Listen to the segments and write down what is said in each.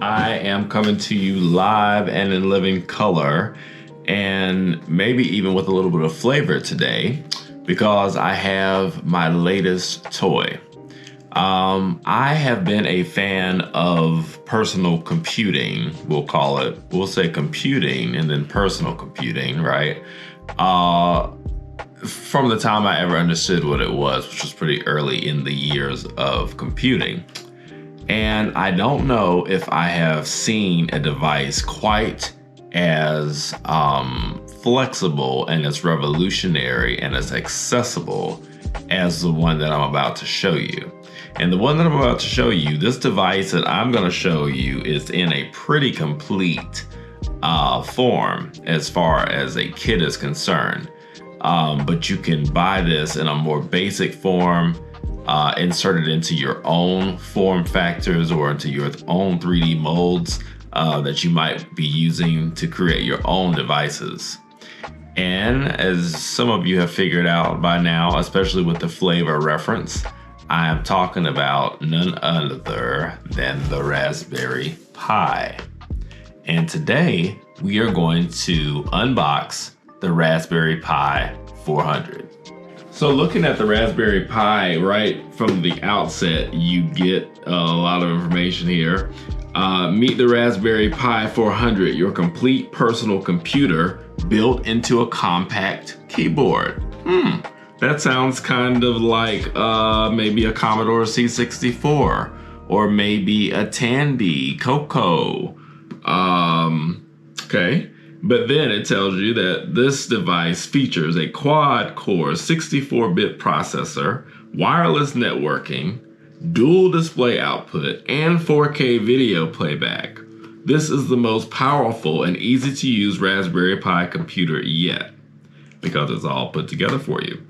I am coming to you live and in living color, and maybe even with a little bit of flavor today, because I have my latest toy. I have been a fan of personal computing, we'll call it. We'll say computing and then personal computing, right? From the time I ever understood what it was, which was pretty early in the years of computing. And I don't know if I have seen a device quite as flexible and as revolutionary and as accessible as the one that I'm about to show you. And the one that I'm about to show you, this device that I'm going to show you, is in a pretty complete form as far as a kit is concerned. But you can buy this in a more basic form, insert it into your own form factors or into your own 3D molds that you might be using to create your own devices. And as some of you have figured out by now, especially with the flavor reference, I am talking about none other than the Raspberry Pi. And today we are going to unbox the Raspberry Pi 400. So looking at the Raspberry Pi right from the outset, you get a lot of information here. Meet the Raspberry Pi 400, your complete personal computer built into a compact keyboard. That sounds kind of like maybe a Commodore C64 or maybe a Tandy Coco. Okay. But then it tells you that this device features a quad-core 64-bit processor, wireless networking, dual display output, and 4K video playback. This is the most powerful and easy-to-use Raspberry Pi computer yet, because it's all put together for you.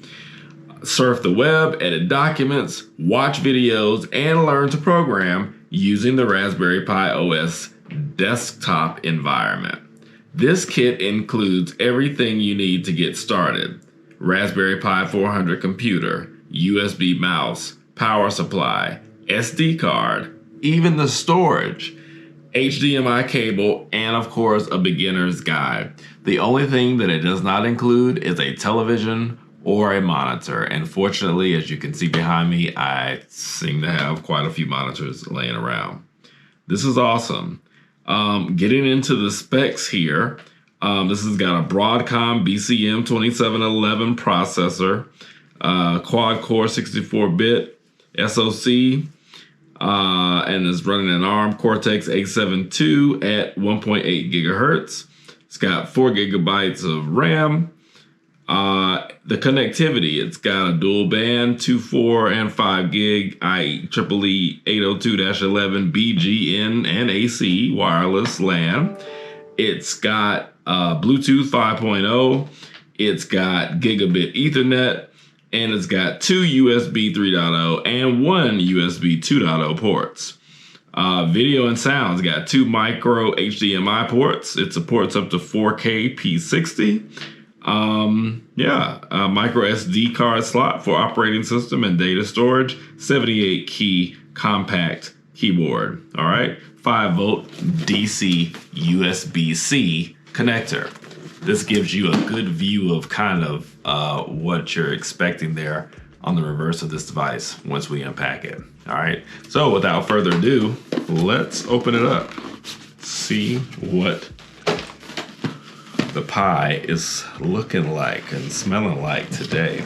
Surf the web, edit documents, watch videos, and learn to program using the Raspberry Pi OS desktop environment. This kit includes everything you need to get started: Raspberry Pi 400 computer, USB mouse, power supply, SD card, even the storage, HDMI cable, and of course a beginner's guide. The only thing that it does not include is a television or a monitor. And fortunately, as you can see behind me, I seem to have quite a few monitors laying around. This is awesome. Getting into the specs here, this has got a Broadcom BCM 2711 processor, quad-core 64-bit SoC, and is running an ARM Cortex-A72 at 1.8 gigahertz. It's got 4 gigabytes of RAM. The connectivity, it's got a dual band, 2, 4, and 5 gig IEEE 802.11 BGN and AC wireless LAN. It's got Bluetooth 5.0. It's got gigabit Ethernet, and it's got 2 USB 3.0 and 1 USB 2.0 ports. Video and sound, it's got 2 micro HDMI ports. It supports up to 4K P60. Micro SD card slot for operating system and data storage, 78 key compact keyboard. All right, 5 volt DC USB-C connector. This gives you a good view of kind of what you're expecting there on the reverse of this device once we unpack it. All right, so without further ado, let's open it up. See what the Pi is looking like and smelling like today.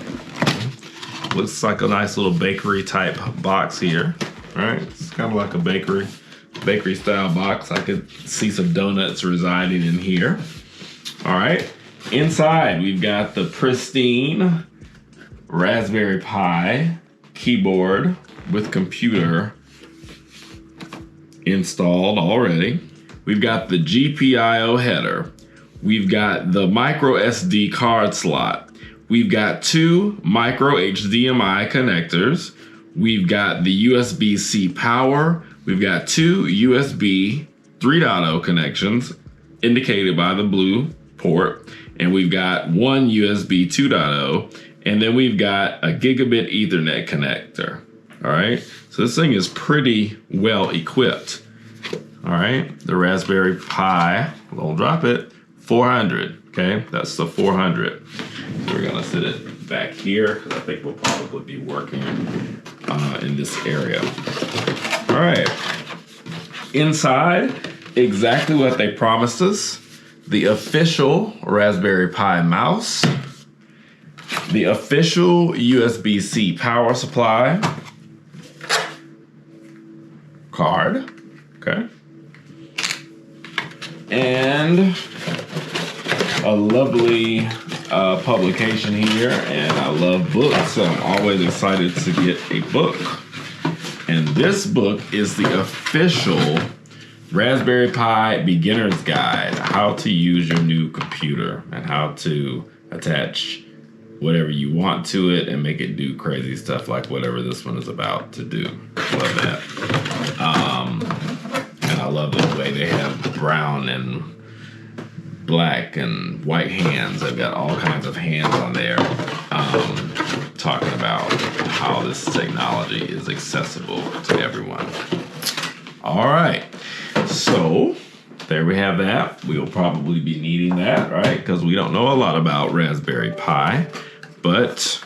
Looks like a nice little bakery type box here. All right, it's kind of like a bakery style box. I could see some donuts residing in here. All right, inside we've got the pristine Raspberry Pi keyboard with computer installed already. We've got the GPIO header. We've got the micro SD card slot. We've got 2 micro HDMI connectors. We've got the USB-C power. We've got 2 USB 3.0 connections indicated by the blue port. And we've got 1 USB 2.0. And then we've got a gigabit Ethernet connector. All right, so this thing is pretty well equipped. All right, the Raspberry Pi, don't drop it, 400, okay? That's the 400. So we're gonna sit it back here because I think we'll probably be working in this area. All right, inside, exactly what they promised us. The official Raspberry Pi mouse, the official USB-C power supply, card, okay, and a lovely publication here. And I love books, so I'm always excited to get a book. And this book is the official Raspberry Pi Beginner's Guide, how to use your new computer and how to attach whatever you want to it and make it do crazy stuff like whatever this one is about to do. Love that. And I love the way they have brown and black and white hands. They've got all kinds of hands on there talking about how this technology is accessible to everyone. All right, so there we have that. We'll probably be needing that, right? Because we don't know a lot about Raspberry Pi, but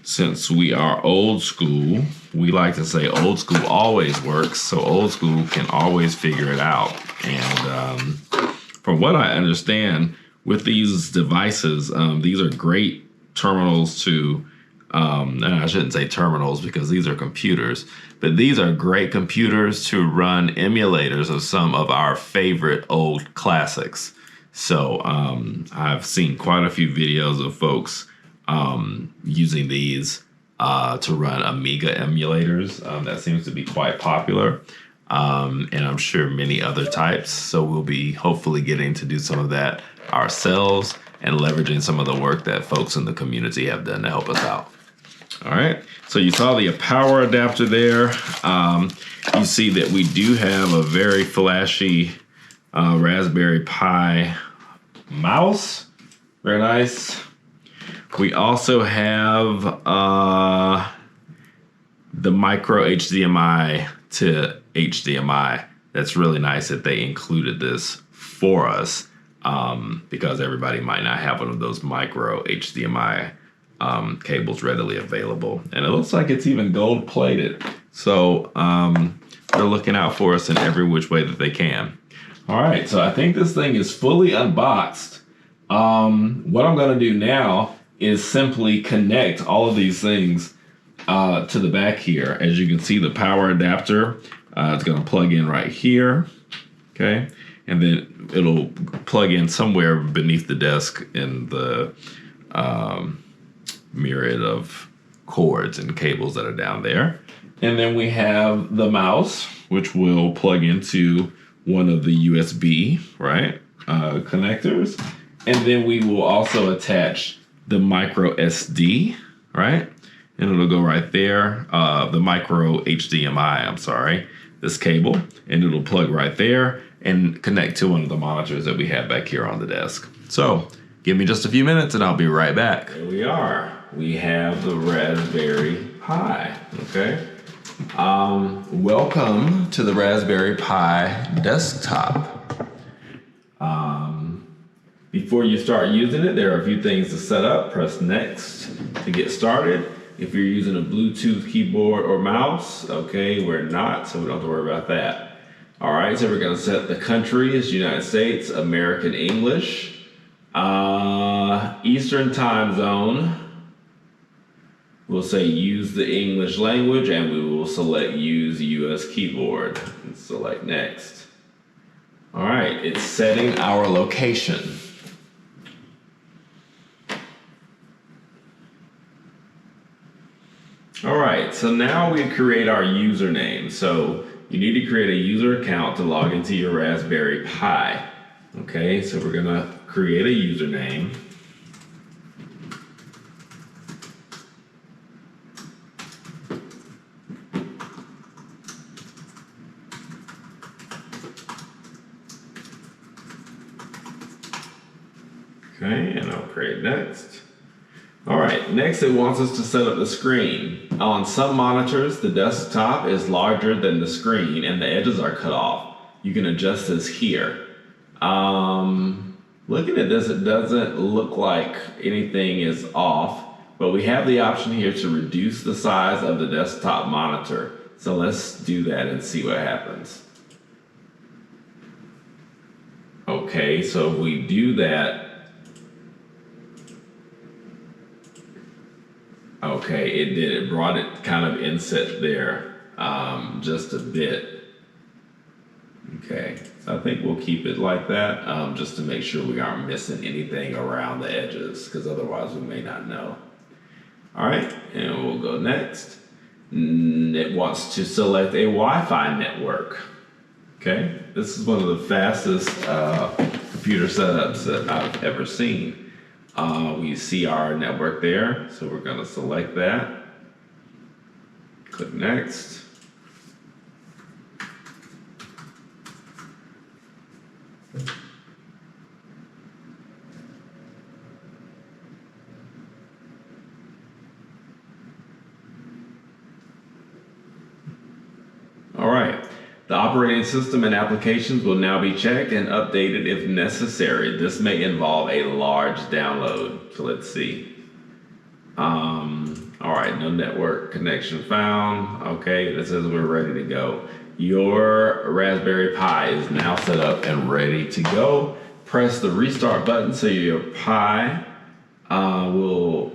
since we are old school, we like to say old school always works, so old school can always figure it out. And from what I understand, with these devices, these are great terminals to, and I shouldn't say terminals because these are computers, but these are great computers to run emulators of some of our favorite old classics. So I've seen quite a few videos of folks using these to run Amiga emulators. That seems to be quite popular. And I'm sure many other types. So we'll be hopefully getting to do some of that ourselves and leveraging some of the work that folks in the community have done to help us out. All right, so you saw the power adapter there. You see that we do have a very flashy Raspberry Pi mouse. Very nice. We also have the micro HDMI to HDMI. That's really nice that they included this for us because everybody might not have one of those micro HDMI cables readily available. And it looks like it's even gold plated. So they're looking out for us in every which way that they can. All right, so I think this thing is fully unboxed. What I'm gonna do now is simply connect all of these things to the back here. As you can see, the power adapter, it's gonna plug in right here, okay? And then it'll plug in somewhere beneath the desk in the myriad of cords and cables that are down there. And then we have the mouse, which will plug into one of the USB, right, connectors. And then we will also attach the micro SD, right? And it'll go right there, the micro HDMI, I'm sorry, this cable, and it'll plug right there and connect to one of the monitors that we have back here on the desk. So give me just a few minutes and I'll be right back. Here we are. We have the Raspberry Pi, okay? Welcome to the Raspberry Pi desktop. Before you start using it, there are a few things to set up. Press next to get started. If you're using a Bluetooth keyboard or mouse, okay, we're not, so we don't have to worry about that. All right, so we're gonna set the country as United States, American English, Eastern time zone. We'll say use the English language and we will select use US keyboard and select next. All right, it's setting our location. All right, so now we create our username. So you need to create a user account to log into your Raspberry Pi. Okay, so we're gonna create a username. Okay, and I'll create next. All right, next it wants us to set up the screen. On some monitors, the desktop is larger than the screen and the edges are cut off. You can adjust this here. Looking at this, it doesn't look like anything is off, but we have the option here to reduce the size of the desktop monitor. So let's do that and see what happens. Okay, so if we do that, okay, it did. It brought it kind of inset there just a bit. Okay, so I think we'll keep it like that just to make sure we aren't missing anything around the edges, because otherwise we may not know. All right, and we'll go next. It wants to select a Wi-Fi network. Okay, this is one of the fastest computer setups that I've ever seen. We see our network there, so we're going to select that. Click next. All right, the operating system and applications will now be checked and updated if necessary. This may involve a large download, so let's see. All right, no network connection found. Okay, this says we're ready to go. Your Raspberry Pi is now set up and ready to go. Press the restart button so your Pi will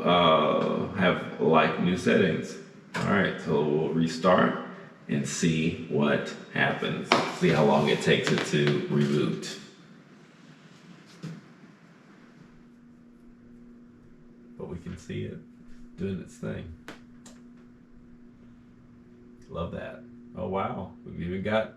have like new settings. All right, so we'll restart and see what happens. See how long it takes it to reboot. But we can see it doing its thing. Love that. Oh wow, we've even got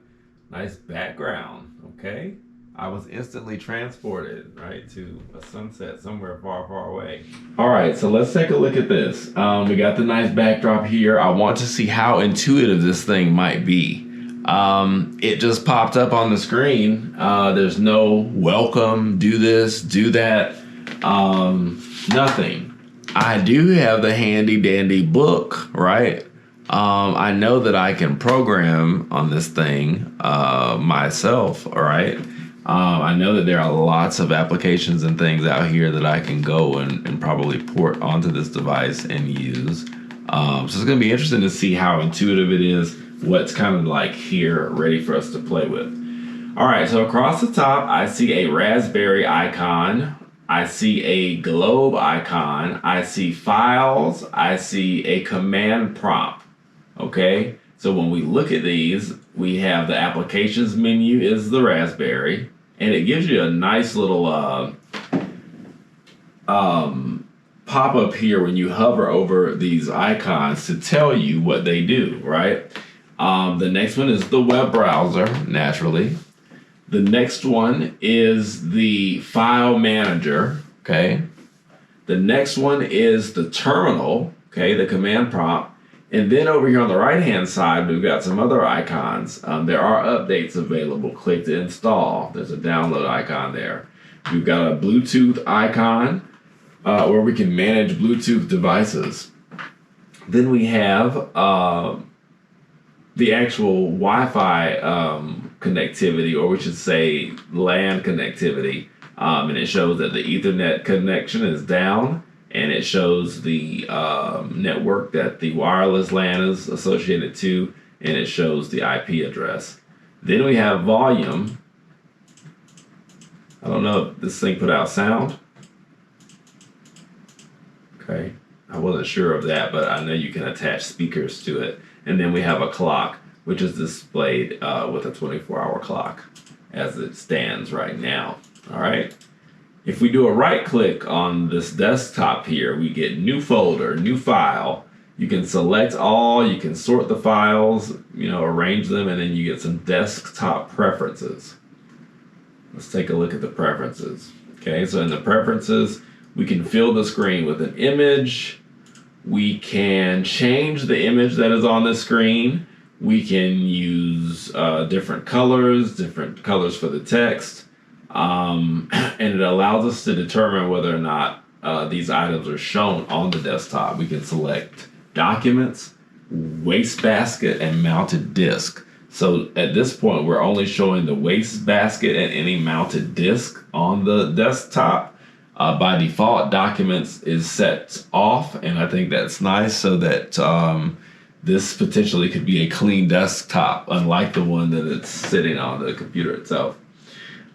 nice background, okay? I was instantly transported, right, to a sunset somewhere far, far away. All right, so let's take a look at this. We got the nice backdrop here. I want to see how intuitive this thing might be. It just popped up on the screen. There's no welcome, do this, do that, nothing. I do have the handy dandy book, right? I know that I can program on this thing myself, all right? I know that there are lots of applications and things out here that I can go and probably port onto this device and use. So it's going to be interesting to see how intuitive it is, what's kind of like here ready for us to play with. All right, so across the top, I see a Raspberry icon. I see a globe icon. I see files. I see a command prompt. Okay, so when we look at these, we have the applications menu is the Raspberry, and it gives you a nice little pop-up here when you hover over these icons to tell you what they do, right? The next one is the web browser, naturally. The next one is the file manager, okay? The next one is the terminal, okay, the command prompt. And then over here on the right-hand side, we've got some other icons. There are updates available. Click to install. There's a download icon there. We've got a Bluetooth icon where we can manage Bluetooth devices. Then we have the actual Wi-Fi connectivity, or we should say LAN connectivity. And it shows that the Ethernet connection is down. And it shows the network that the wireless LAN is associated to, and it shows the IP address. Then we have volume. I don't know if this thing put out sound. Okay, I wasn't sure of that, but I know you can attach speakers to it. And then we have a clock, which is displayed with a 24-hour clock as it stands right now. All right. If we do a right click on this desktop here, we get new folder, new file. You can select all, you can sort the files, arrange them, and then you get some desktop preferences. Let's take a look at the preferences. Okay, so in the preferences, we can fill the screen with an image. We can change the image that is on the screen. We can use different colors for the text. And it allows us to determine whether or not these items are shown on the desktop. We can select documents, wastebasket, and mounted disk. So at this point, we're only showing the wastebasket and any mounted disk on the desktop. By default, Documents is set off, and I think that's nice so that this potentially could be a clean desktop, unlike the one that it's sitting on the computer itself.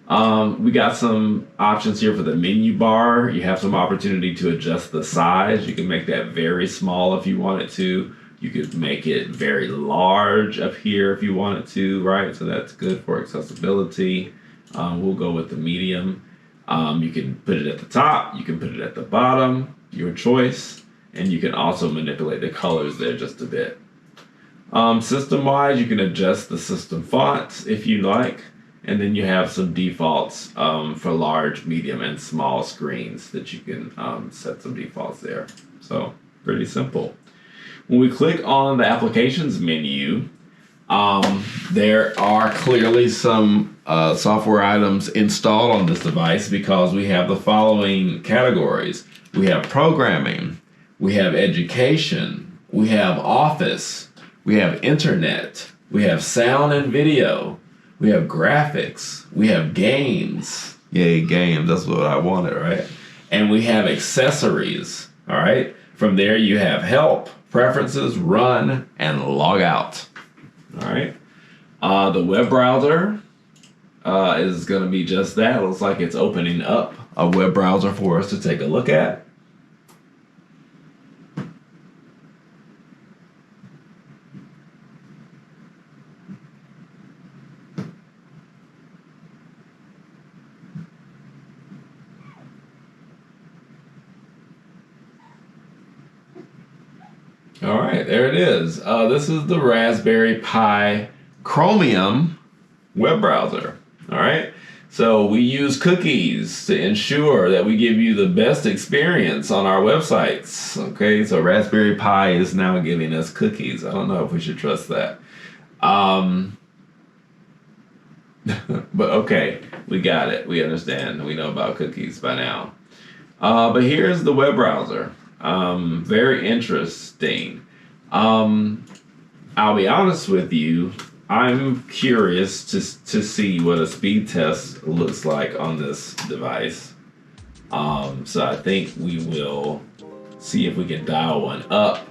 We got some options here for the menu bar. You have some opportunity to adjust the size. You can make that very small if you wanted to. You could make it very large up here if you wanted to, right? So that's good for accessibility. We'll go with the medium. You can put it at the top. You can put it at the bottom, your choice. And you can also manipulate the colors there just a bit. System-wise, you can adjust the system fonts if you like. And then you have some defaults for large, medium, and small screens that you can set some defaults there. So pretty simple. When we click on the applications menu, there are clearly some software items installed on this device because we have the following categories. We have programming, we have education, we have office, we have internet, we have sound and video, we have graphics, we have games. Yay, games, that's what I wanted, right? And we have accessories, all right? From there you have help, preferences, run, and log out. All right. The web browser is going to be just that. It looks like it's opening up a web browser for us to take a look at. All right, there it is. This is the Raspberry Pi Chromium web browser. All right, so we use cookies to ensure that we give you the best experience on our websites. Okay, so Raspberry Pi is now giving us cookies. I don't know if we should trust that. But okay, we got it. We understand. We know about cookies by now. But here's the web browser. Very interesting. I'll be honest with you, I'm curious to see what a speed test looks like on this device. So I think we will see if we can dial one up